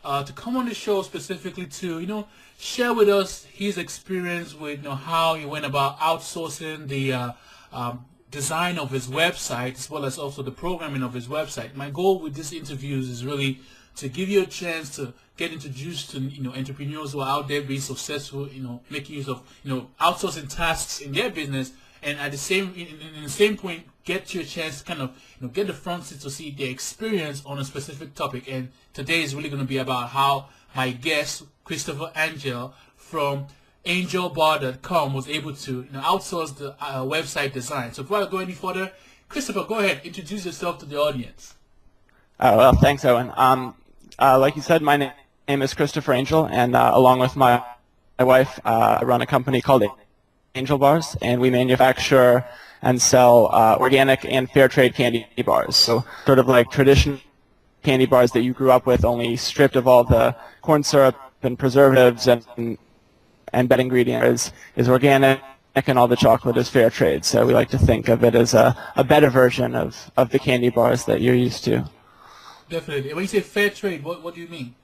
to come on the show specifically to, share with us his experience with, how he went about outsourcing the design of his website as well as also the programming of his website. My goal with these interviews is really to give you a chance to get introduced to entrepreneurs who are out there being successful, making use of outsourcing tasks in their business, and at the same in the same point get you a chance to kind of get the front seat to see their experience on a specific topic. And today is really going to be about how my guest Christopher Angel from angelbar.com was able to outsource the website design. So before I go any further, Christopher, go ahead, introduce yourself to the audience. Oh, well, thanks, Owen. Like you said, my name is Christopher Angel, and along with my wife, I run a company called Angel Bars, and we manufacture and sell organic and fair trade candy bars. So sort of like traditional candy bars that you grew up with, only stripped of all the corn syrup and preservatives and bed ingredient is organic, and all the chocolate is fair trade. So we like to think of it as a better version of the candy bars that you're used to. Definitely. When you say fair trade, what do you mean?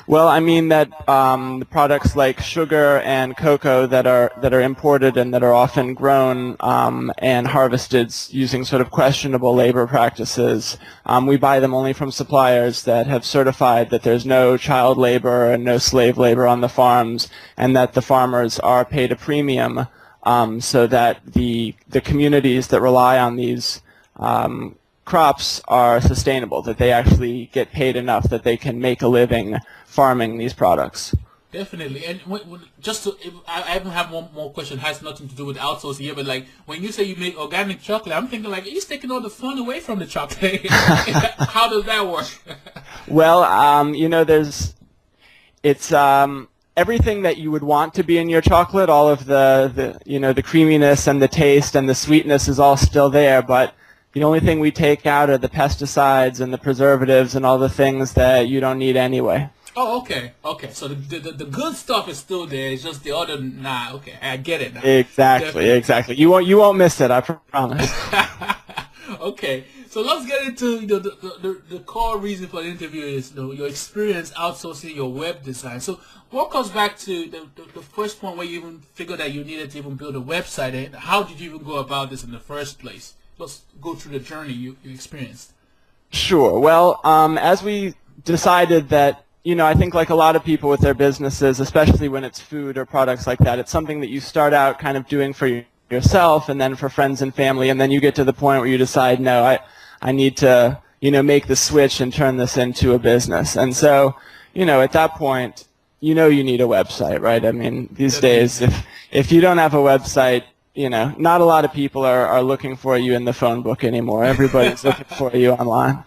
Well, I mean that the products like sugar and cocoa that are imported and that are often grown and harvested using sort of questionable labor practices, we buy them only from suppliers that have certified that there's no child labor and no slave labor on the farms, and that the farmers are paid a premium so that the communities that rely on these crops are sustainable, that they actually get paid enough that they can make a living farming these products. Definitely. And I even have one more question. It has nothing to do with outsourcing here, but like when you say you make organic chocolate, I'm thinking like, he's taking all the fun away from the chocolate. How does that work? Well, it's everything that you would want to be in your chocolate. All of the creaminess and the taste and the sweetness is all still there, but the only thing we take out are the pesticides and the preservatives and all the things that you don't need anyway. Oh, okay. Okay, so the good stuff is still there. It's just the other. Nah, okay, I get it now. Exactly, Definitely. exactly. You won't miss it. I promise. Okay, so let's get into the core reason for the interview is your experience outsourcing your web design. So what comes back to the first point where you even figured that you needed to even build a website, and how did you even go about this in the first place? Let's go through the journey you experienced. Sure. Well, as we decided that, I think like a lot of people with their businesses, especially when it's food or products like that, it's something that you start out kind of doing for yourself and then for friends and family, and then you get to the point where you decide, no, I need to, make the switch and turn this into a business. And so, at that point, you need a website, right? I mean, these days, if you don't have a website, not a lot of people are looking for you in the phone book anymore. Everybody's looking for you online.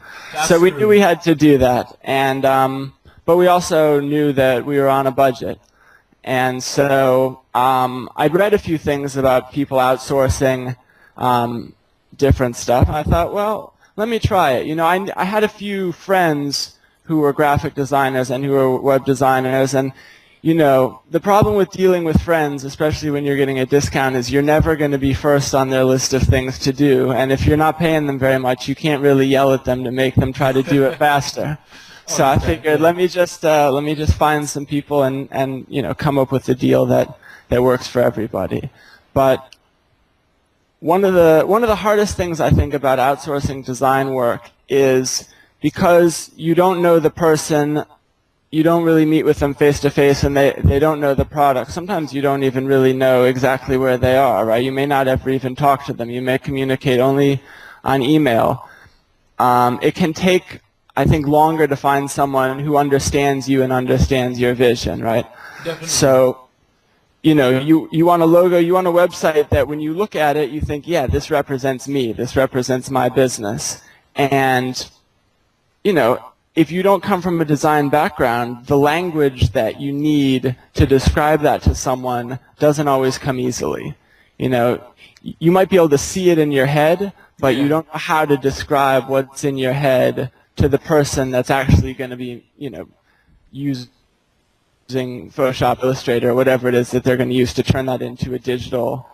So we knew we had to do that, and but we also knew that we were on a budget. And so I'd read a few things about people outsourcing different stuff. I thought, well, let me try it. I had a few friends who were graphic designers and who were web designers, and the problem with dealing with friends, especially when you're getting a discount, is you're never going to be first on their list of things to do. And if you're not paying them very much, you can't really yell at them to make them try to do it faster. So I figured, let me just find some people and come up with a deal that works for everybody. But one of the hardest things I think about outsourcing design work is because you don't know the person. You don't really meet with them face to face, and they don't know the product. Sometimes you don't even really know exactly where they are, right? You may not ever even talk to them. You may communicate only on email. It can take, I think, longer to find someone who understands you and understands your vision, right? Definitely. So, you want a logo, you want a website that when you look at it, you think, yeah, this represents me, this represents my business. And, if you don't come from a design background, the language that you need to describe that to someone doesn't always come easily. You might be able to see it in your head, but you don't know how to describe what's in your head to the person that's actually going to be, using Photoshop, Illustrator, or whatever it is that they're going to use to turn that into a digital,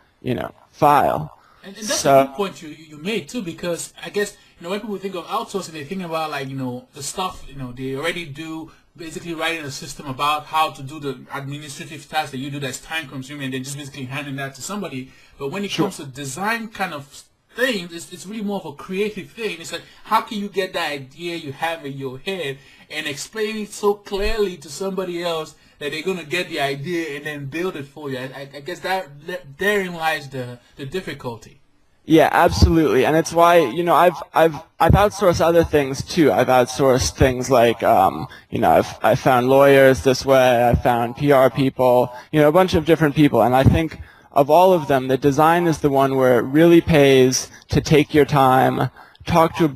file. And that's a good point you made too, because I guess when people think of outsourcing, they think about like the stuff they already do basically writing a system about how to do the administrative tasks that you do that's time consuming, and then just basically handing that to somebody. But when it comes to design kind of thing, it's really more of a creative thing. It's like, how can you get that idea you have in your head and explain it so clearly to somebody else that they're going to get the idea and then build it for you? I guess therein lies the difficulty. Yeah, absolutely, and it's why, you know, I've outsourced other things too. I've outsourced things like, you know, I found lawyers this way. I found PR people, you know, a bunch of different people, and I think of all of them, the design is the one where it really pays to take your time, talk to a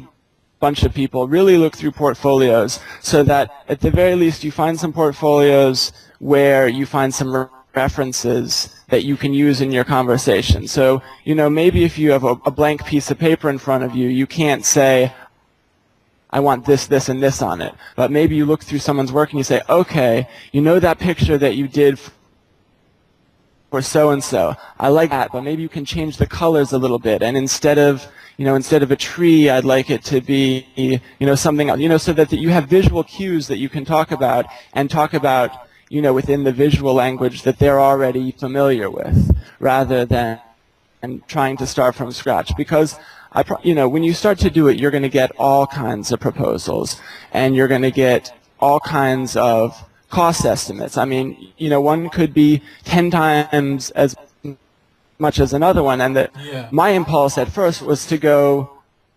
bunch of people, really look through portfolios, so that at the very least you find some portfolios where you find some references that you can use in your conversation. So, you know, maybe if you have a blank piece of paper in front of you, you can't say, I want this, this, and this on it. But maybe you look through someone's work and you say, okay, you know that picture that you did for so-and-so, I like that, but maybe you can change the colors a little bit, and instead of a tree, I'd like it to be, you know, something else, you know, so that you have visual cues that you can talk about, you know, within the visual language that they're already familiar with, rather than trying to start from scratch. Because, you know, when you start to do it, you're going to get all kinds of proposals, and you're going to get all kinds of cost estimates. I mean, you know, one could be 10 times as much as another one, and my impulse at first was to go,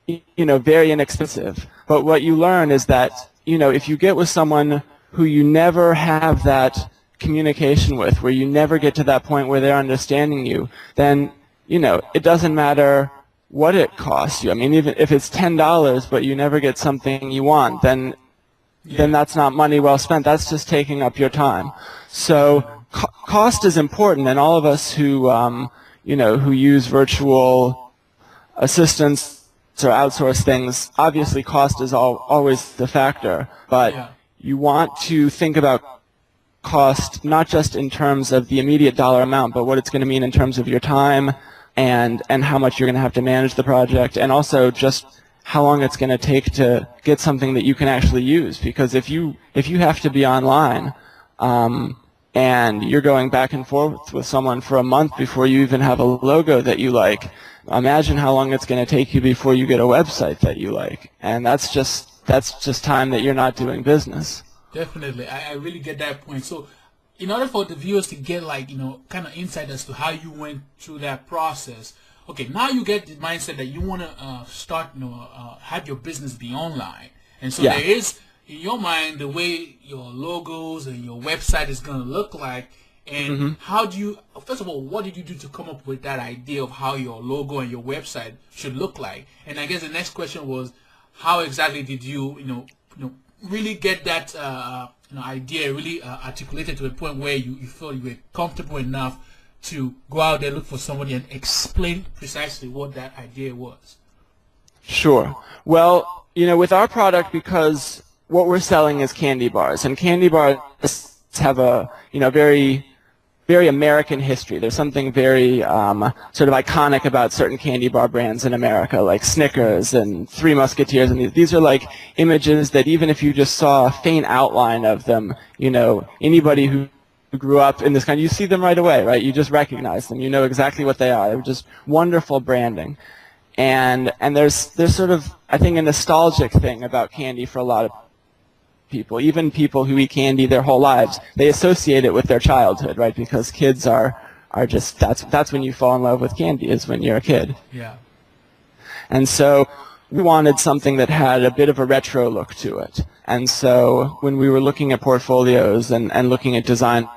you know, very inexpensive. But what you learn is that, you know, if you get with someone who you never have that communication with, where you never get to that point where they're understanding you, then, you know, it doesn't matter what it costs you. I mean, even if it's $10, but you never get something you want, then that's not money well spent. That's just taking up your time. So cost is important, and all of us who, you know, who use virtual assistants or outsource things, obviously cost is always the factor, but you want to think about cost not just in terms of the immediate dollar amount, but what it's going to mean in terms of your time and how much you're going to have to manage the project, and also just how long it's going to take to get something that you can actually use. Because if you have to be online and you're going back and forth with someone for a month before you even have a logo that you like, imagine how long it's going to take you before you get a website that you like. And that's just time that you're not doing business. Definitely. I really get that point. So in order for the viewers to get, like, you know, kind of insight as to how you went through that process, okay, now you get the mindset that you want to start, you know, have your business be online. And so there is, in your mind, the way your logos and your website is going to look like. And how do you, first of all, what did you do to come up with that idea of how your logo and your website should look like? And I guess the next question was, how exactly did you, you know, really get that you know, idea really articulated to a point where you feel you were comfortable enough to go out there, look for somebody, and explain precisely what that idea was? Sure. Well, you know, with our product, because what we're selling is candy bars, and candy bars have a, you know, very, very American history. There's something very sort of iconic about certain candy bar brands in America, like Snickers and Three Musketeers, and these are like images that even if you just saw a faint outline of them, you know, anybody who grew up in this kind, you see them right away, right? You just recognize them. You know exactly what they are. They're just wonderful branding. And there's sort of, I think, a nostalgic thing about candy for a lot of people. Even people who eat candy their whole lives, they associate it with their childhood, right? Because kids are just, that's when you fall in love with candy, is when you're a kid. Yeah. And so we wanted something that had a bit of a retro look to it. And so when we were looking at portfolios and looking at designers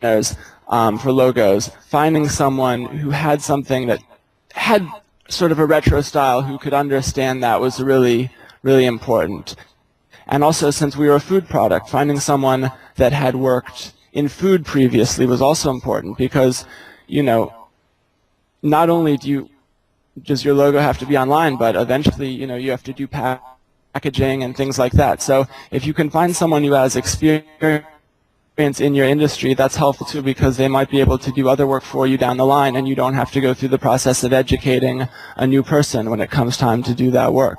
for logos, finding someone who had something that had sort of a retro style, who could understand that, was really, really important. And also, since we were a food product, finding someone that had worked in food previously was also important, because, you know, not only does your logo have to be online, but eventually, you know, you have to do packaging and things like that. So if you can find someone who has experience in your industry, that's helpful too, because they might be able to do other work for you down the line, and you don't have to go through the process of educating a new person when it comes time to do that work.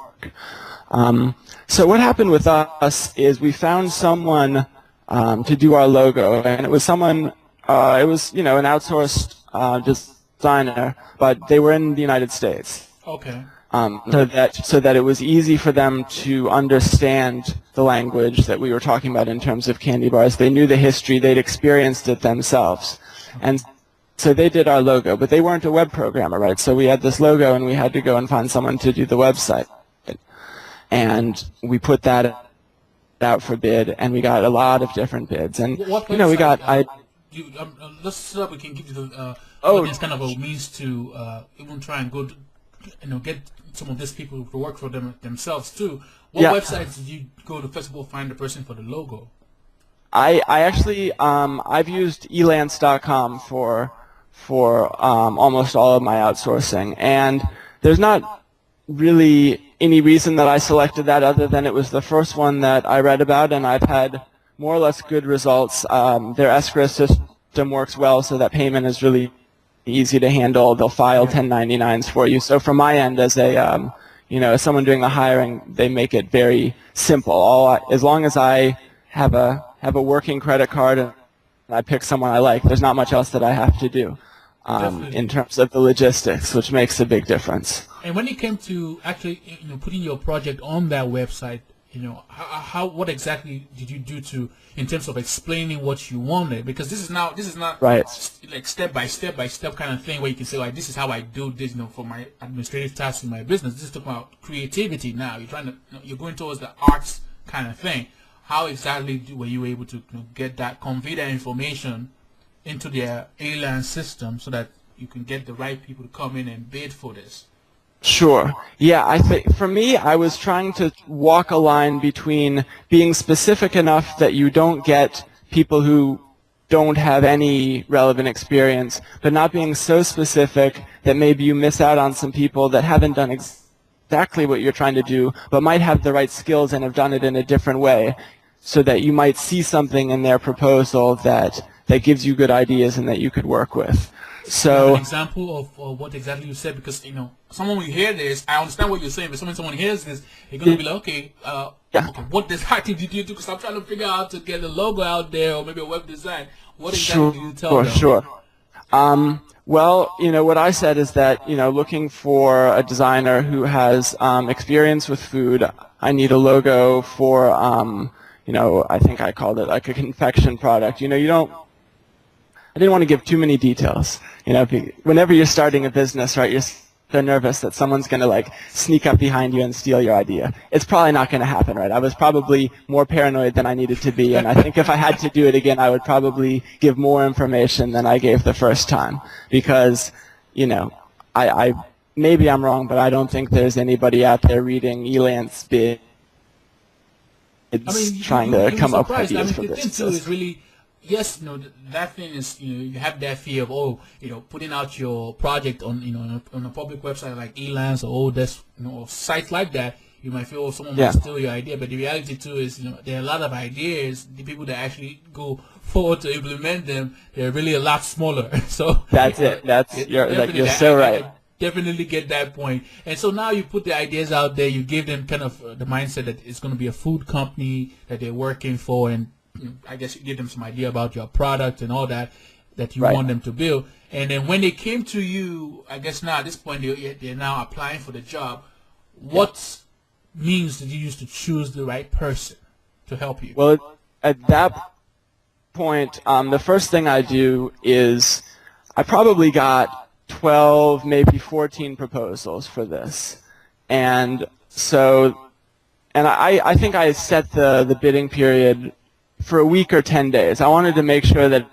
So what happened with us is we found someone to do our logo, and it was someone, it was, you know, an outsourced designer, but they were in the United States. Okay. So that it was easy for them to understand the language that we were talking about in terms of candy bars. They knew the history, they'd experienced it themselves. And so they did our logo, but they weren't a web programmer, right? So we had this logo and we had to go and find someone to do the website. And we put that out for bid, and we got a lot of different bids. And, you know, we got... let's set up, we can give you the audience kind of a means to even try and go to, you know, get some of these people to work for themselves too. What websites did you go to first of all find the person for the logo? I actually I've used elance.com for almost all of my outsourcing, and there's not really any reason that I selected that other than it was the first one that I read about, and I've had more or less good results. Their escrow system works well, so that payment is really easy to handle. They'll file 1099s for you. So from my end, as a you know, as someone doing the hiring, they make it very simple. As long as I have a working credit card and I pick someone I like, there's not much else that I have to do in terms of the logistics, which makes a big difference. And when it came to actually, you know, putting your project on that website, you know, what exactly did you do to, in terms of explaining what you wanted? Because this is not right, like step by step kind of thing where you can say, like, this is how I do this, you know, for my administrative tasks in my business. This is talking about creativity now. You're trying to, you know, you're going towards the arts kind of thing. How exactly were you able to, you know, get that, convey that information into their ALAN system so that you can get the right people to come in and bid for this? Sure. Yeah, I think for me, I was trying to walk a line between being specific enough that you don't get people who don't have any relevant experience, but not being so specific that maybe you miss out on some people that haven't done exactly what you're trying to do, but might have the right skills and have done it in a different way, so that you might see something in their proposal that gives you good ideas and that you could work with. So, an example of what exactly you said, because, you know, someone will hear this, I understand what you're saying, but someone hears this, they're going to be like, okay, okay, what exactly did you do? Because I'm trying to figure out how to get a logo out there, or maybe a web design. What exactly did you tell them? Sure. Well, you know, what I said is that, you know, looking for a designer who has experience with food, I need a logo for, you know, I think I called it like a confection product. You know, I didn't want to give too many details. You know, whenever you're starting a business, right, you're so nervous that someone's going to like sneak up behind you and steal your idea. It's probably not going to happen, right? I was probably more paranoid than I needed to be, and I think if I had to do it again, I would probably give more information than I gave the first time, because, you know, I maybe I'm wrong, but I don't think there's anybody out there reading Elance bids, trying to come up with ideas for this. The thing too is really, yes, you know, that thing is, you know, you have that fear of, oh, you know, putting out your project on, you know, on a public website like Elance or this, you know, or sites like that. You might feel, oh, someone might steal your idea, but the reality too is, you know, there are a lot of ideas. The people that actually go forward to implement them, they're really a lot smaller. So that's it. You're so right. I definitely get that point. And so now you put the ideas out there. You give them kind of the mindset that it's going to be a food company that they're working for, and you know, I guess you give them some idea about your product and all that you want them to build. And then when they came to you, I guess now at this point they're now applying for the job. What means did you use to choose the right person to help you? Well, at that point, the first thing I do is I probably got 12, maybe 14 proposals for this. And so, and I think I set the bidding period for a week or 10 days. I wanted to make sure that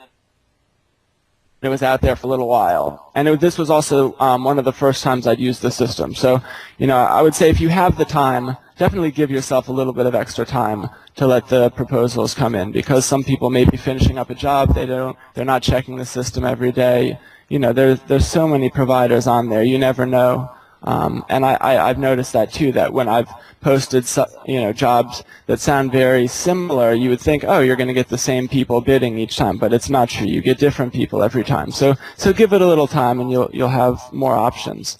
it was out there for a little while. And this was also one of the first times I'd used the system. So, you know, I would say if you have the time, definitely give yourself a little bit of extra time to let the proposals come in, because some people may be finishing up a job, they're not checking the system every day. You know, there's so many providers on there, you never know. And I've noticed that too, that when I've posted, you know, jobs that sound very similar, you would think, oh, you're going to get the same people bidding each time, but it's not true. You get different people every time. So give it a little time, and you'll have more options.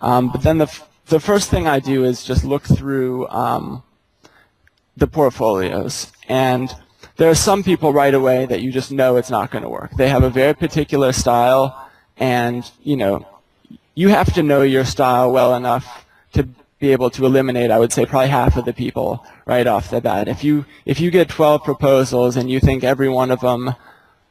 But then the first thing I do is just look through the portfolios, and there are some people right away that you just know it's not going to work. They have a very particular style, and you have to know your style well enough to be able to eliminate, I would say, probably half of the people right off the bat. If you get 12 proposals and you think every one of them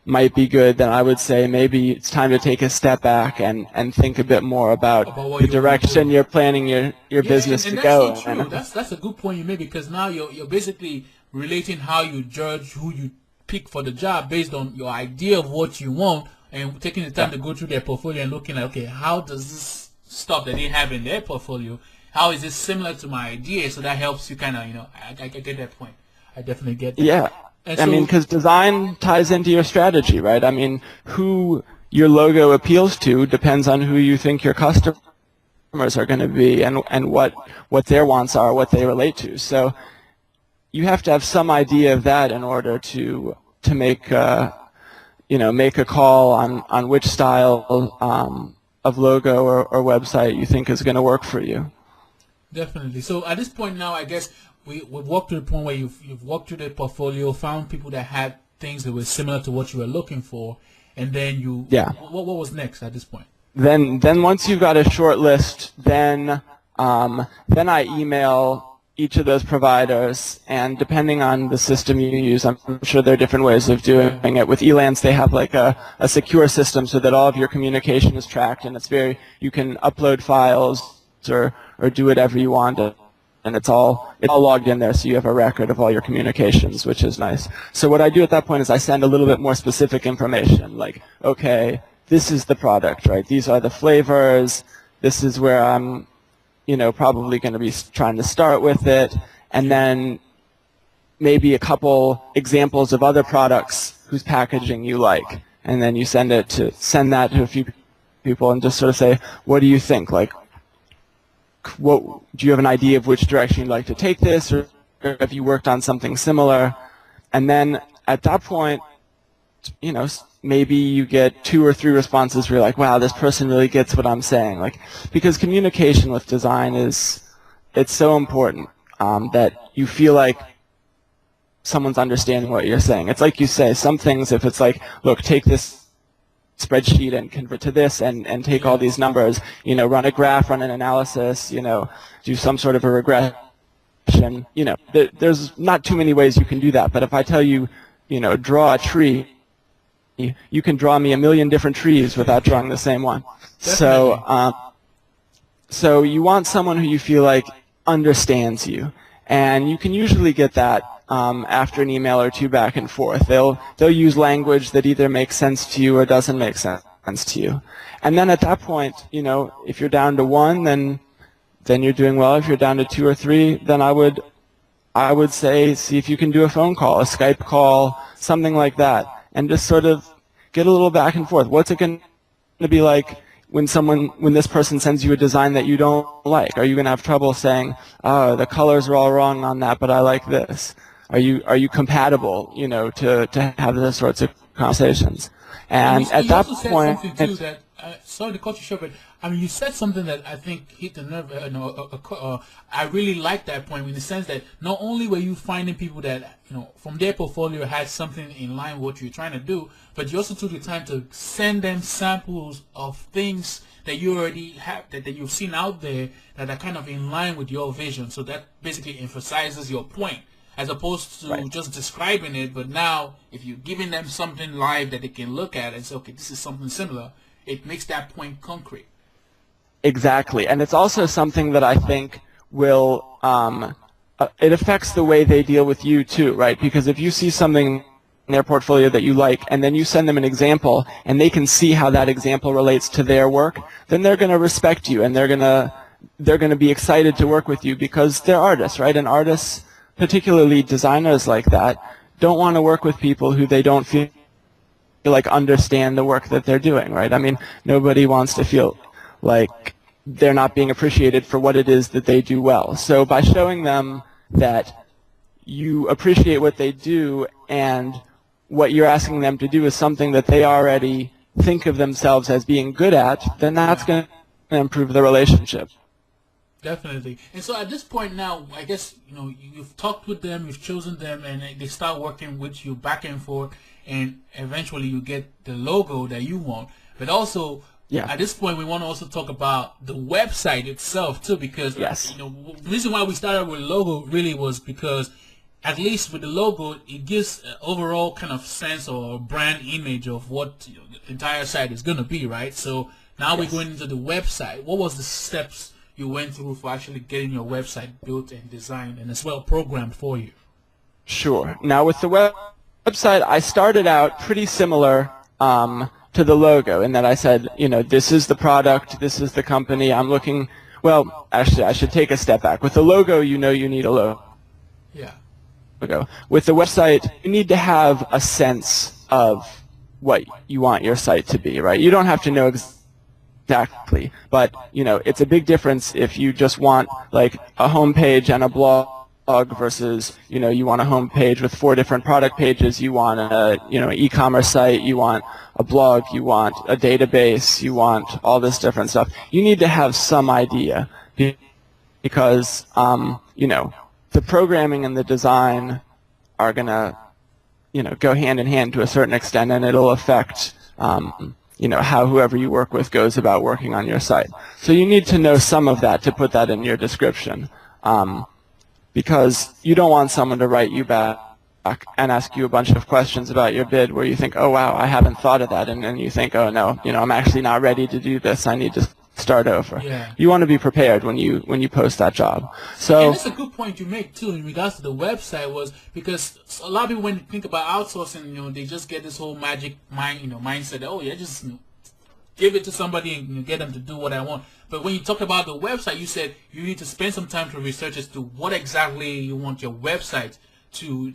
might be good, then I would say maybe it's time to take a step back and think a bit more about the direction you're planning your business to go. So true. That's a good point you made, because now you're basically relating how you judge who you pick for the job based on your idea of what you want, and taking the time to go through their portfolio and looking at, okay, how does this stuff that they have in their portfolio, how is this similar to my idea? So that helps you kind of, I get that point. I definitely get that. Yeah. I mean, because design ties into your strategy, right? I mean, who your logo appeals to depends on who you think your customers are going to be, and what their wants are, what they relate to. So you have to have some idea of that in order to make make a call on which style of logo or website you think is going to work for you. Definitely. So at this point now, I guess we've walked to the point where you've walked through the portfolio, found people that had things that were similar to what you were looking for, and then what was next at this point? Then once you've got a short list, then I email each of those providers, and depending on the system you use, I'm sure there are different ways of doing it. With Elance, they have like a secure system so that all of your communication is tracked, and you can upload files or do whatever you want, and it's all logged in there, so you have a record of all your communications, which is nice. So what I do at that point is I send a little bit more specific information, like, okay, this is the product, right? These are the flavors. This is where I'm probably going to be trying to start with it, and then maybe a couple examples of other products whose packaging you like, and then you send that to a few people and just sort of say, what do you think? Like, do you have an idea of which direction you'd like to take this, or have you worked on something similar? And then at that point, maybe you get 2 or 3 responses where you're like, wow, this person really gets what I'm saying. Like, because communication with design it's so important that you feel like someone's understanding what you're saying. It's like you say, some things, if it's like, look, take this spreadsheet and convert to this and take all these numbers, run a graph, run an analysis, do some sort of a regression. There's not too many ways you can do that. But if I tell you, draw a tree, you can draw me a million different trees without drawing the same one. So you want someone who you feel like understands you, and you can usually get that after an email or 2 back and forth. They'll use language that either makes sense to you or doesn't make sense to you. And then at that point, if you're down to 1, then you're doing well. If you're down to 2 or 3, then I would say see if you can do a phone call, a Skype call, something like that, and just sort of get a little back and forth. What's it going to be like when this person sends you a design that you don't like? Are you going to have trouble saying, oh, the colors are all wrong on that, but I like this? Are you compatible, to have those sorts of conversations? And at that point, sorry to cut you short, but I mean, you said something that I think hit the nerve. I really like that point, in the sense that not only were you finding people that from their portfolio had something in line with what you're trying to do, but you also took the time to send them samples of things that you already have, that you've seen out there, that are kind of in line with your vision. So that basically emphasizes your point, as opposed to just describing it. But now, if you're giving them something live that they can look at and say, okay, this is something similar, it makes that point concrete. Exactly. And it's also something that I think will, it affects the way they deal with you too, right? Because if you see something in their portfolio that you like, and then you send them an example, and they can see how that example relates to their work, then they're going to respect you, and they're going to be excited to work with you, because they're artists, right? And artists, particularly designers like that, don't want to work with people who they don't feel like understand the work that they're doing, right? I mean, nobody wants to feel like they're not being appreciated for what it is that they do well. So by showing them that you appreciate what they do, and what you're asking them to do is something that they already think of themselves as being good at, then that's going to improve the relationship. Definitely. And so at this point now, I guess, you've talked with them, you've chosen them, and they start working with you back and forth, and eventually you get the logo that you want. But also, Yeah. at this point, we want to also talk about the website itself too, because, Yes. the reason why we started with logo really was because, at least with the logo, it gives an overall kind of sense or brand image of what the entire site is going to be, right? So now we're going into the website. What was the steps you went through for actually getting your website built and designed and as well programmed for you? Sure. Now with the website, I started out pretty similar to the logo in that I said, this is the product, this is the company. I'm looking, well, actually, I should take a step back. With the logo, you need a logo. Yeah. With the website, you need to have a sense of what you want your site to be, right? You don't have to know exactly, but it's a big difference if you just want like a home page and a blog versus you want a home page with 4 different product pages, you want a e-commerce site, you want a blog, you want a database, you want all this different stuff. You need to have some idea because the programming and the design are going to go hand in hand to a certain extent, and it'll affect how whoever you work with goes about working on your site. So you need to know some of that to put that in your description, because you don't want someone to write you back and ask you a bunch of questions about your bid where you think, oh wow, I haven't thought of that, and then you think, oh no, I'm actually not ready to do this, I need to start over. Yeah. You want to be prepared when you post that job. So, and that's a good point you make too in regards to the website, was because a lot of people, when they think about outsourcing, they just get this whole magic mindset that, oh yeah, just give it to somebody and get them to do what I want. But when you talk about the website, you said you need to spend some time to research as to what exactly you want your website to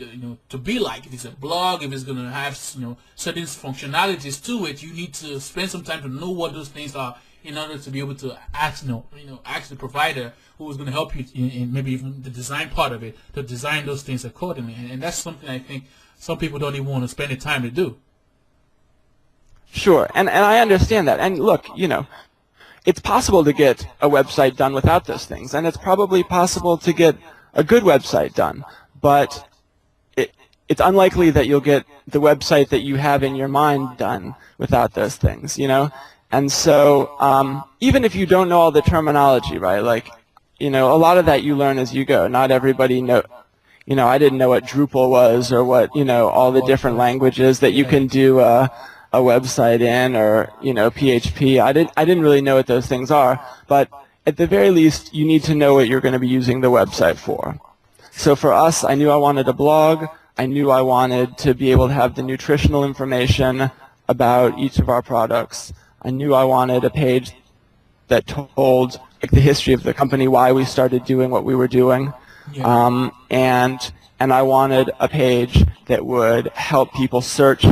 be like. If it's a blog, if it's going to have certain functionalities to it, you need to spend some time to know what those things are in order to be able to ask the provider who is going to help you in maybe even the design part of it, to design those things accordingly. And that's something I think some people don't even want to spend the time to do. Sure, and I understand that. And look, it's possible to get a website done without those things, and it's probably possible to get a good website done, but it's unlikely that you'll get the website that you have in your mind done without those things, And so even if you don't know all the terminology, right, like, a lot of that you learn as you go. Not everybody I didn't know what Drupal was or what, all the different languages that you can do a website in, or, PHP. I didn't really know what those things are, but at the very least, you need to know what you're going to be using the website for. So for us, I knew I wanted a blog. I knew I wanted to be able to have the nutritional information about each of our products. I knew I wanted a page that told the history of the company, why we started doing what we were doing. Yeah. And I wanted a page that would help people search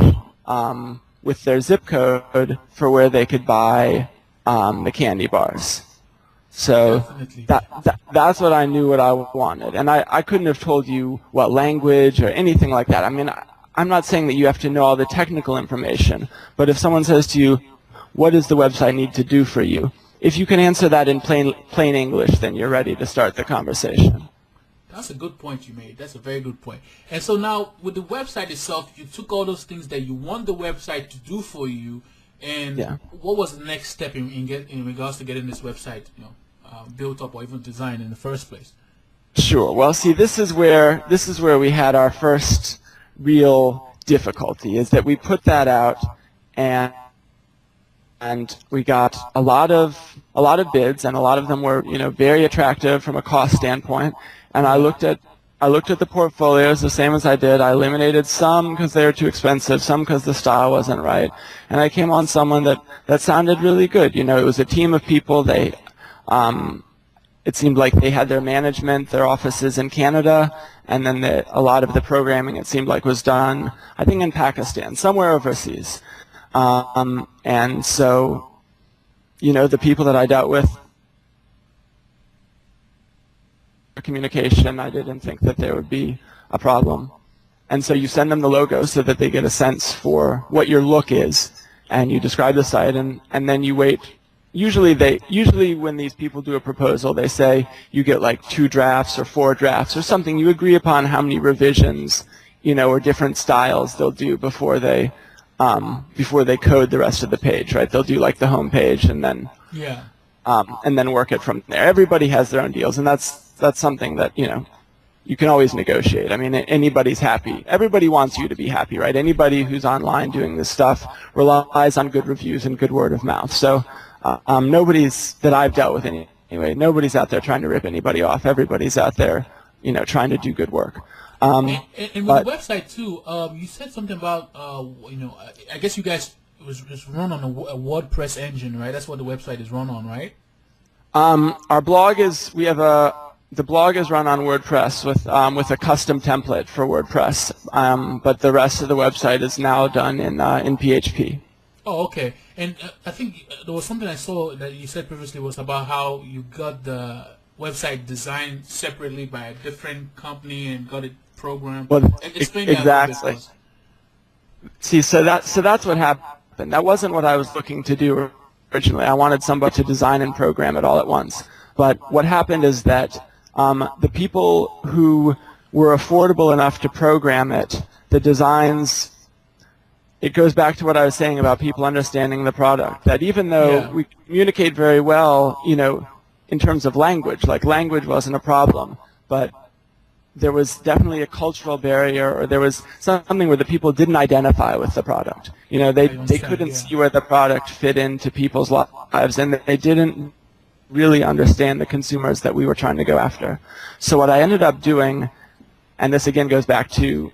with their zip code for where they could buy the candy bars. So that's what I knew what I wanted. And I couldn't have told you what language or anything like that. I mean, I'm not saying that you have to know all the technical information, but if someone says to you, what does the website need to do for you? If you can answer that in plain English, then you're ready to start the conversation. That's a good point you made. That's a very good point. And so now, with the website itself, you took all those things that you want the website to do for you, and what was the next step in regards to getting this website, built up or even designed in the first place? Sure. Well, see, this is where we had our first real difficulty, is that we put that out and we got a lot of bids, and a lot of them were very attractive from a cost standpoint. And I looked at the portfolios the same as I did. I eliminated some because they were too expensive, some because the style wasn't right, and I came on someone that sounded really good. It was a team of people. It seemed like they had their management, their offices in Canada, and then a lot of the programming, it seemed like, was done, I think, in Pakistan, somewhere overseas. And so, the people that I dealt with, communication, I didn't think that there would be a problem. And so you send them the logo so that they get a sense for what your look is, and you describe the site, and then you wait usually when these people do a proposal, they say you get like 2 drafts or 4 drafts or something. You agree upon how many revisions, or different styles they'll do before they code the rest of the page, right? They'll do like the home page and then work it from there. Everybody has their own deals, and that's something that you can always negotiate. I mean, anybody's happy. Everybody wants you to be happy, right? Anybody who's online doing this stuff relies on good reviews and good word of mouth. So nobody's that I've dealt with anyway. Nobody's out there trying to rip anybody off. Everybody's out there, trying to do good work. And with the website too, you said something about, I guess you guys was run on a WordPress engine, right? That's what the website is run on, right? Our blog is the blog is run on WordPress with a custom template for WordPress, but the rest of the website is now done in PHP. Oh, okay. And I think there was something I saw that you said previously was about how you got the website designed separately by a different company and got it programmed. Well, explain exactly. That. See, so that's what happened. That wasn't what I was looking to do originally. I wanted somebody to design and program it all at once. But what happened is that the people who were affordable enough to program it, the designs, it goes back to what I was saying about people understanding the product, that even though we communicate very well, in terms of language, like language wasn't a problem, but there was definitely a cultural barrier, or there was something where the people didn't identify with the product. They couldn't see where the product fit into people's lives, and they didn't really understand the consumers that we were trying to go after. So what I ended up doing, and this again goes back to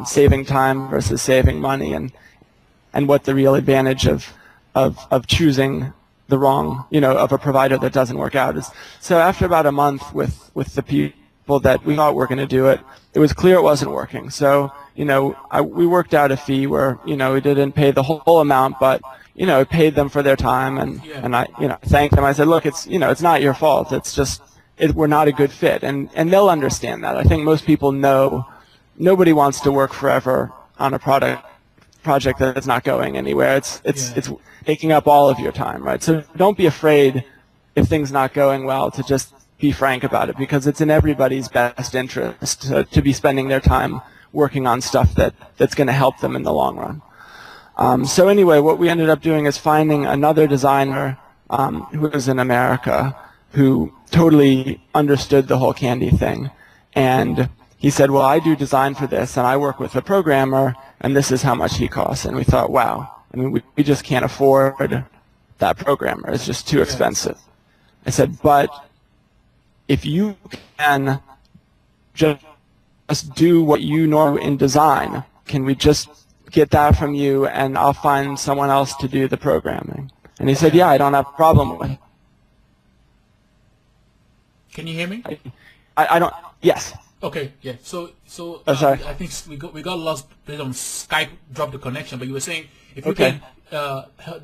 saving time versus saving money, and what the real advantage of choosing the wrong, of a provider that doesn't work out is. So after about a month with the people that we thought were going to do it, it was clear it wasn't working. So we worked out a fee where we didn't pay the whole amount, but paid them for their time, and I thanked them. I said, look, it's it's not your fault. It's just we're not a good fit, and they'll understand that. I think most people know nobody wants to work forever on a project that's not going anywhere. It's taking up all of your time, right? So don't be afraid if things not going well to just be frank about it, because it's in everybody's best interest to be spending their time working on stuff that's going to help them in the long run. So anyway, what we ended up doing is finding another designer who was in America who totally understood the whole candy thing. And he said, well, I do design for this, and I work with a programmer, and this is how much he costs. And we thought, wow, I mean, we just can't afford that programmer. It's just too expensive. I said, but if you can just do what you know in design, can we just get that from you, and I'll find someone else to do the programming? And he said, yeah, I don't have a problem with it. Can you hear me? I don't, yes. Okay, yeah. So sorry. I think we got lost based on Skype dropped the connection, but you were saying if you can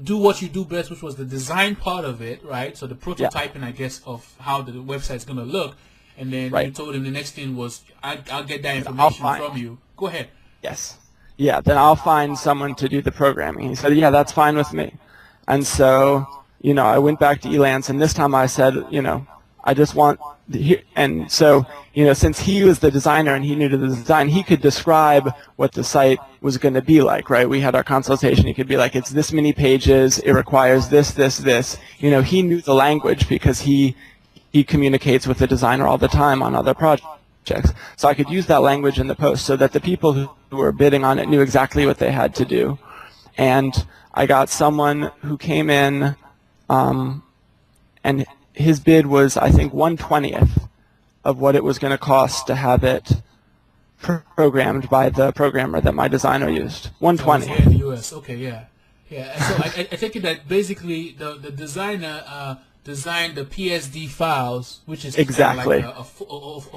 do what you do best, which was the design part of it, right? So the prototyping, I guess, of how the website's going to look, and then you told him the next thing was, I'll get that information from you. Go ahead. Yes. Yeah, then I'll find someone to do the programming. He said, yeah, that's fine with me. And so, I went back to Elance, and this time I said, I just want, and so, since he was the designer and he knew the design, he could describe what the site was going to be like, right? We had our consultation. He could be like, it's this many pages, it requires this, this, this. He knew the language because he communicates with the designer all the time on other projects. So I could use that language in the post so that the people who were bidding on it knew exactly what they had to do. And I got someone who came in, and his bid was, I think, 1/20th of what it was going to cost to have it programmed by the programmer that my designer used. 1/20th. So in the US. Okay, yeah. So I take it that basically the designer designed the PSD files, which is exactly like a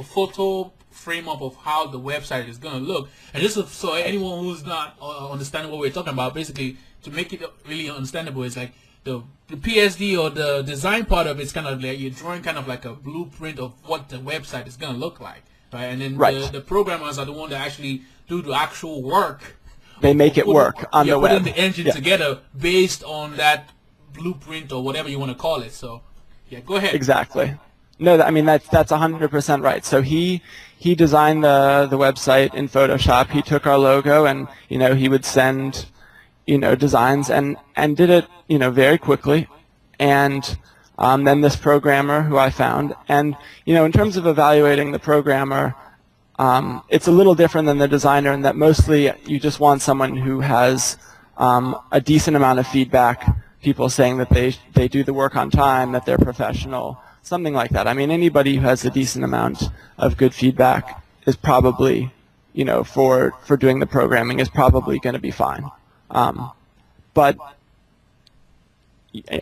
photo frame up of how the website is going to look. And just so anyone who's not understanding what we're talking about, basically to make it really understandable, is like the PSD or the design part of it's kind of like you're drawing kind of like a blueprint of what the website is going to look like, right? And then the programmers are the one that actually do the actual work. They make it work on the web. Putting the engine together based on that blueprint or whatever you want to call it. So, yeah, go ahead. Exactly. No, I mean that's 100% right. So he designed the website in Photoshop. He took our logo and he would send designs and did it very quickly. And then this programmer who I found, and in terms of evaluating the programmer, it's a little different than the designer in that mostly you just want someone who has a decent amount of feedback, people saying that they do the work on time, that they're professional, something like that. I mean, anybody who has a decent amount of good feedback is probably, for doing the programming is probably going to be fine. But yeah.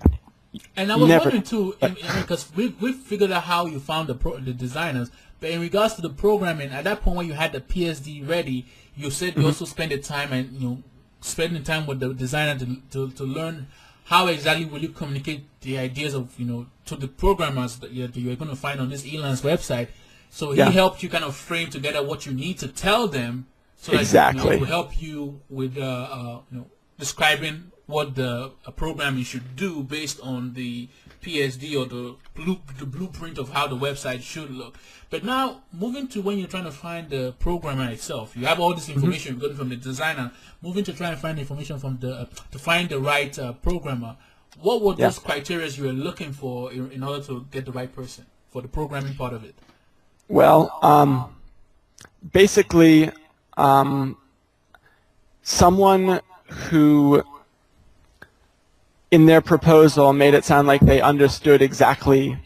And I was wondering too, because we figured out how you found the designers, but in regards to the programming, at that point when you had the PSD ready, you said you also spent the time and spending time with the designer to learn how exactly will you communicate the ideas of to the programmers that you're going to find on this Elon's website. So he helped you kind of frame together what you need to tell them, so that it will help you with describing what the programming should do based on the PSD or the blueprint of how the website should look. But now, moving to when you're trying to find the programmer itself, you have all this information going from the designer, moving to try and find information from to find the right programmer. What were those criteria you were looking for in order to get the right person for the programming part of it? Well, basically, someone who in their proposal made it sound like they understood exactly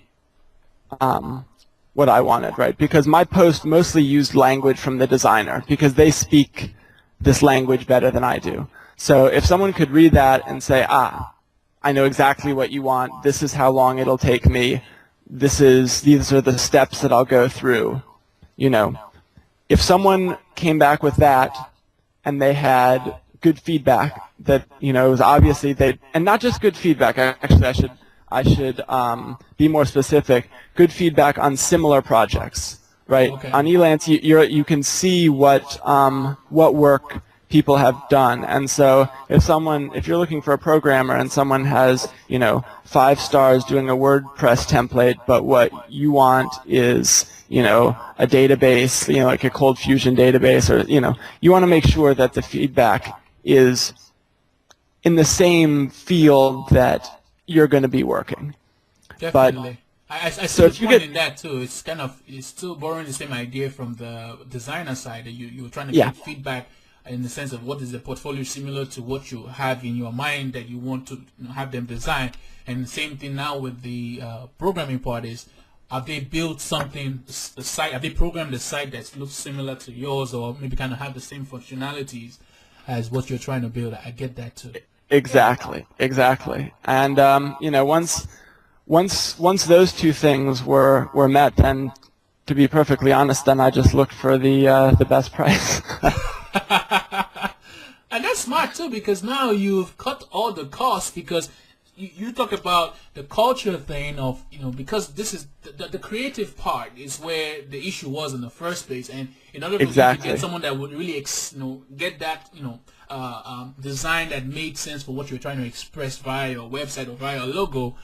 what I wanted, right? Because my post mostly used language from the designer because they speak this language better than I do. So if someone could read that and say, I know exactly what you want, this is how long it'll take me, these are the steps that I'll go through, if someone came back with that and they had good feedback that it was obviously and not just good feedback. Actually, I should be more specific. Good feedback on similar projects, right? Okay. On Elance, you can see what work people have done, and so if you're looking for a programmer and someone has 5 stars doing a WordPress template, but what you want is a database, like a Cold Fusion database, or you want to make sure that the feedback is in the same field that you're going to be working. Definitely. But, I see the point in that too. It's still borrowing the same idea from the designer side. That you're trying to get feedback in the sense of what is the portfolio similar to what you have in your mind that you want to have them design. And the same thing now with the programming part is, have they built something, the site, have they programmed the site that looks similar to yours, or maybe kind of have the same functionalities as what you're trying to build? I get that too. Exactly. And once those two things were met, then to be perfectly honest, then I just looked for the best price. And that's smart too, because now you've cut all the costs, because you talk about the culture thing of, because this is the creative part is where the issue was in the first place, and in order for you to get someone that would really get that design that made sense for what you're trying to express via your website or via a logo,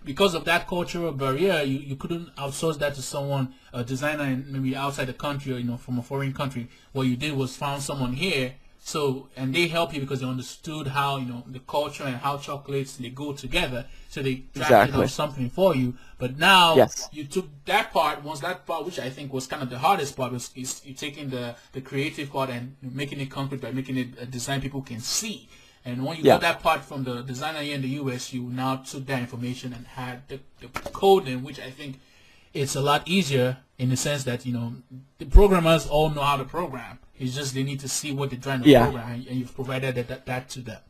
because of that cultural barrier, you couldn't outsource that to someone, a designer maybe outside the country, or from a foreign country. What you did was found someone here. So, and they help you because they understood how, the culture and how chocolates, they go together. So they drafted up something for you. But now you took that part, which I think was kind of the hardest part, is you taking the creative part and making it concrete by making it a design people can see. And when you got that part from the designer here in the US, you now took that information and had the code in, which I think it's a lot easier in the sense that, the programmers all know how to program. It's just they need to see what they're trying to program, and you've provided that to them.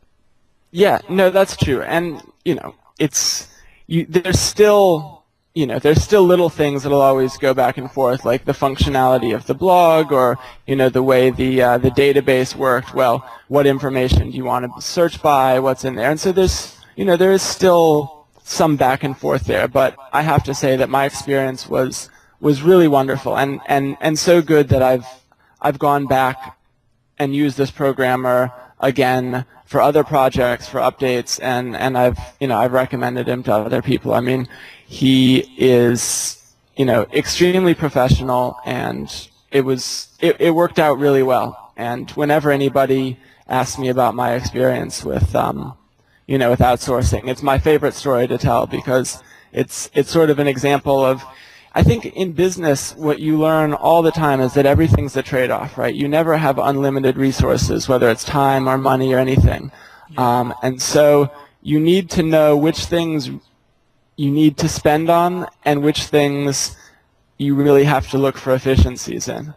Yeah, no, that's true. And, there's still little things that'll always go back and forth, like the functionality of the blog, or, the way the database worked. Well, what information do you want to search by? What's in there? And so there is still some back and forth there. But I have to say that my experience was really wonderful, and so good that I've gone back and used this programmer again for other projects, for updates, and I've recommended him to other people. I mean, he is extremely professional, and it worked out really well. And whenever anybody asks me about my experience with with outsourcing, it's my favorite story to tell, because it's sort of an example of, I think in business, what you learn all the time is that everything's a trade-off, right? You never have unlimited resources, whether it's time or money or anything. And so you need to know which things you need to spend on and which things you really have to look for efficiencies in.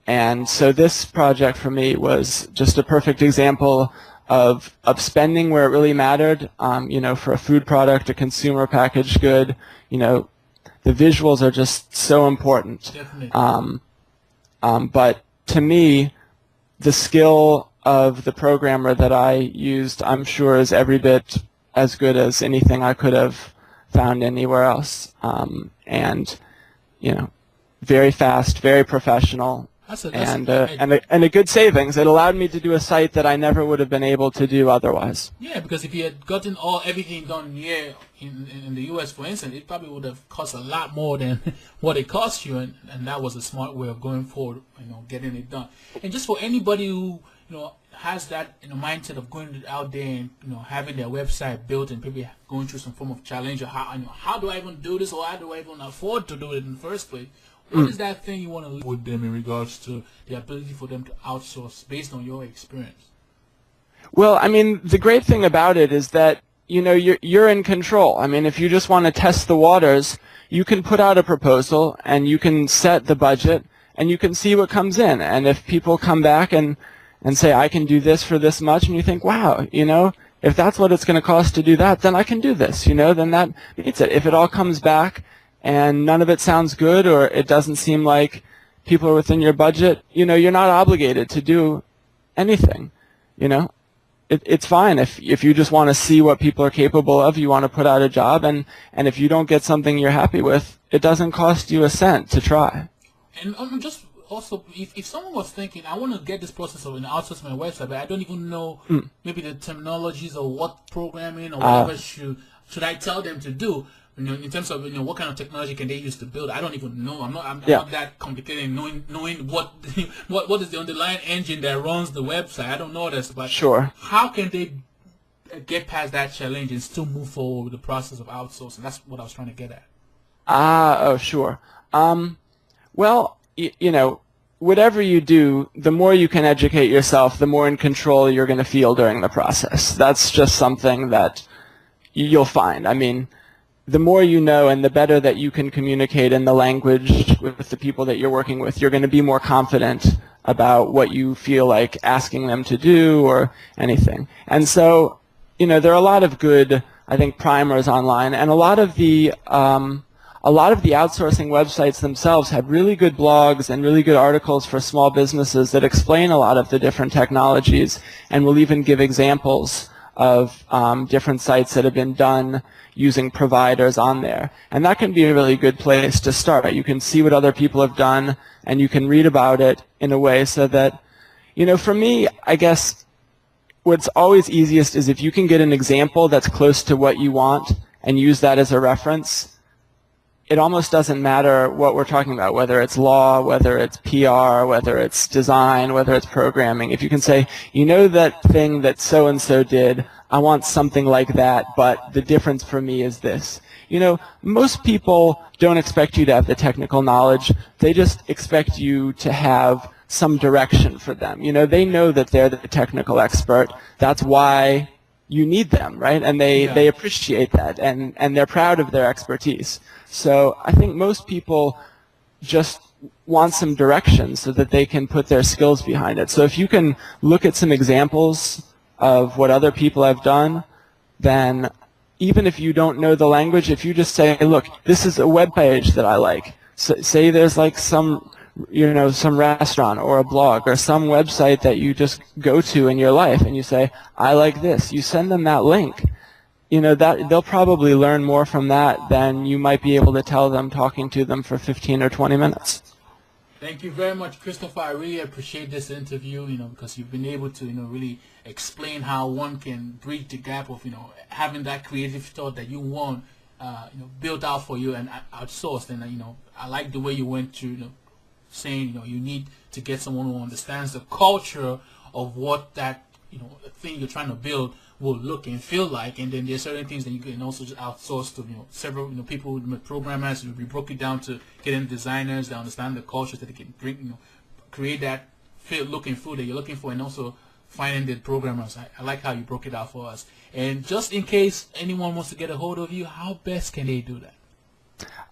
And so this project for me was just a perfect example of spending where it really mattered. For a food product, a consumer packaged good, the visuals are just so important. But to me, the skill of the programmer that I used, I'm sure, is every bit as good as anything I could have found anywhere else. And very fast, very professional, and a good savings. It allowed me to do a site that I never would have been able to do otherwise. Yeah, because if you had gotten everything done here in the U.S., for instance, it probably would have cost a lot more than what it cost you, and that was a smart way of going forward, getting it done. And just for anybody who has that mindset of going out there and having their website built and maybe going through some form of challenge, or how do I even do this, or how do I even afford to do it in the first place? What is that thing you want to leave with them in regards to the ability for them to outsource based on your experience? Well, I mean, the great thing about it is that you're in control. I mean, if you just want to test the waters, you can put out a proposal and you can set the budget and you can see what comes in. And if people come back and say, I can do this for this much, and you think, wow, if that's what it's going to cost to do that, then I can do this, then that meets it. If it all comes back and none of it sounds good, or it doesn't seem like people are within your budget, you're not obligated to do anything. It's fine if you just want to see what people are capable of, you want to put out a job, and if you don't get something you're happy with, it doesn't cost you a cent to try. And just also, if someone was thinking, I want to get this process of outsourcing my website, but I don't even know maybe the terminologies or what programming or whatever should I tell them to do, in terms of what kind of technology can they use to build? I don't even know. I'm not that complicated in knowing what is the underlying engine that runs the website. I don't know this, but sure. How can they get past that challenge and still move forward with the process of outsourcing? That's what I was trying to get at. Sure. Well, whatever you do, the more you can educate yourself, the more in control you're going to feel during the process. That's just something that you'll find. I mean, the more you know and the better that you can communicate in the language with the people that you're working with, you're going to be more confident about what you feel like asking them to do or anything. And so, there are a lot of good, I think, primers online, and a lot of the outsourcing websites themselves have really good blogs and really good articles for small businesses that explain a lot of the different technologies, and will even give examples of different sites that have been done using providers on there. And that can be a really good place to start. You can see what other people have done, and you can read about it in a way so that, for me, I guess what's always easiest is if you can get an example that's close to what you want and use that as a reference. It almost doesn't matter what we're talking about, whether it's law, whether it's PR, whether it's design, whether it's programming. If you can say, that thing that so-and-so did, I want something like that, but the difference for me is this. Most people don't expect you to have the technical knowledge. They just expect you to have some direction for them. They know that they're the technical expert. That's why you need them, right? And they appreciate that, and they're proud of their expertise. So I think most people just want some direction so that they can put their skills behind it. So if you can look at some examples of what other people have done, then even if you don't know the language, if you just say, look, this is a web page that I like. So, say there's like some restaurant or a blog or some website that you just go to in your life, and you say, I like this. You send them that link. That they'll probably learn more from that than you might be able to tell them talking to them for 15 or 20 minutes. Thank you very much, Christopher. I really appreciate this interview, because you've been able to, really explain how one can bridge the gap of, having that creative thought that you want, built out for you and outsourced. And, I like the way you went through, saying, you need to get someone who understands the culture of what that, thing you're trying to build will look and feel like, and then there's certain things that you can also just outsource to several people, programmers. We broke it down to getting designers that understand the culture, that they can bring create that look and feel that you're looking for, and also finding the programmers. I like how you broke it out for us. And just in case anyone wants to get a hold of you, how best can they do that?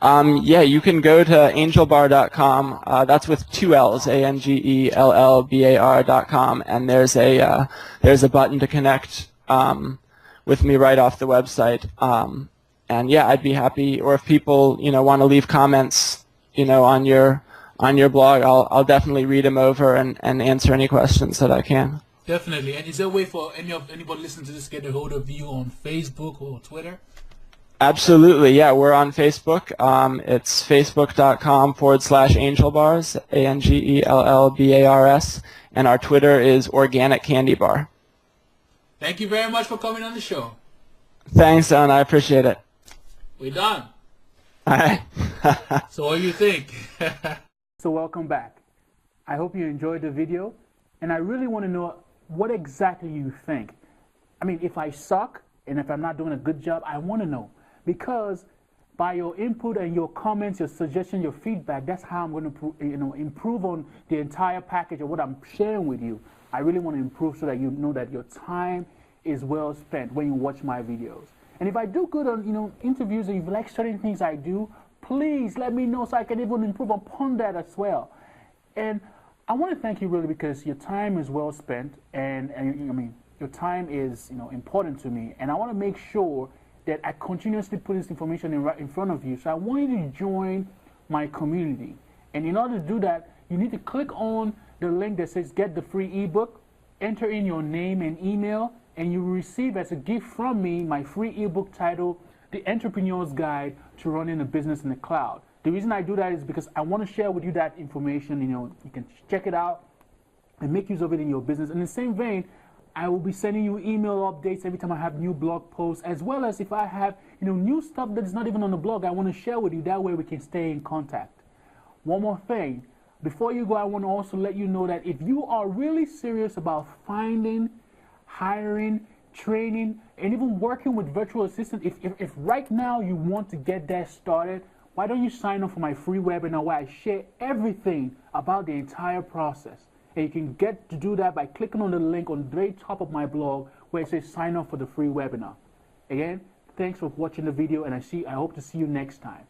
Yeah, you can go to angelbar.com. That's with 2 L's, ANGELLBAR.com, and there's a button to connect with me right off the website. And yeah, I'd be happy. Or if people want to leave comments on your blog, I'll definitely read them over and answer any questions that I can. Definitely. And is there a way for anybody listening to this get a hold of you on Facebook or Twitter? Absolutely, yeah. We're on Facebook. It's facebook.com/angelbars, ANGELLBARS, and our Twitter is Organic Candy Bar. Thank you very much for coming on the show. Thanks, Don. I appreciate it. We're done. All right. So what do you think? So welcome back. I hope you enjoyed the video, and I really want to know what exactly you think. I mean, if I suck and if I'm not doing a good job, I want to know. Because by your input and your comments, your suggestions, your feedback, that's how I'm going to improve on the entire package of what I'm sharing with you. I really want to improve so that you know that your time is well spent when you watch my videos. And if I do good on interviews and you like certain things I do, please let me know so I can even improve upon that as well. And I want to thank you really because your time is well spent, and I mean your time is important to me, and I want to make sure that I continuously put this information in front of you. So I want you to join my community. And in order to do that, you need to click on the link that says get the free ebook, enter in your name and email, and you will receive as a gift from me my free ebook titled The Entrepreneur's Guide to Running a Business in the Cloud. The reason I do that is because I want to share with you that information. You can check it out and make use of it in your business. In the same vein, I will be sending you email updates every time I have new blog posts, as well as if I have new stuff that is not even on the blog, I want to share with you. That way we can stay in contact. One more thing. Before you go, I want to also let you know that if you are really serious about finding, hiring, training, and even working with virtual assistants, if right now you want to get that started, why don't you sign up for my free webinar where I share everything about the entire process. And you can get to do that by clicking on the link on the very top of my blog where it says sign up for the free webinar. Again, thanks for watching the video, and I hope to see you next time.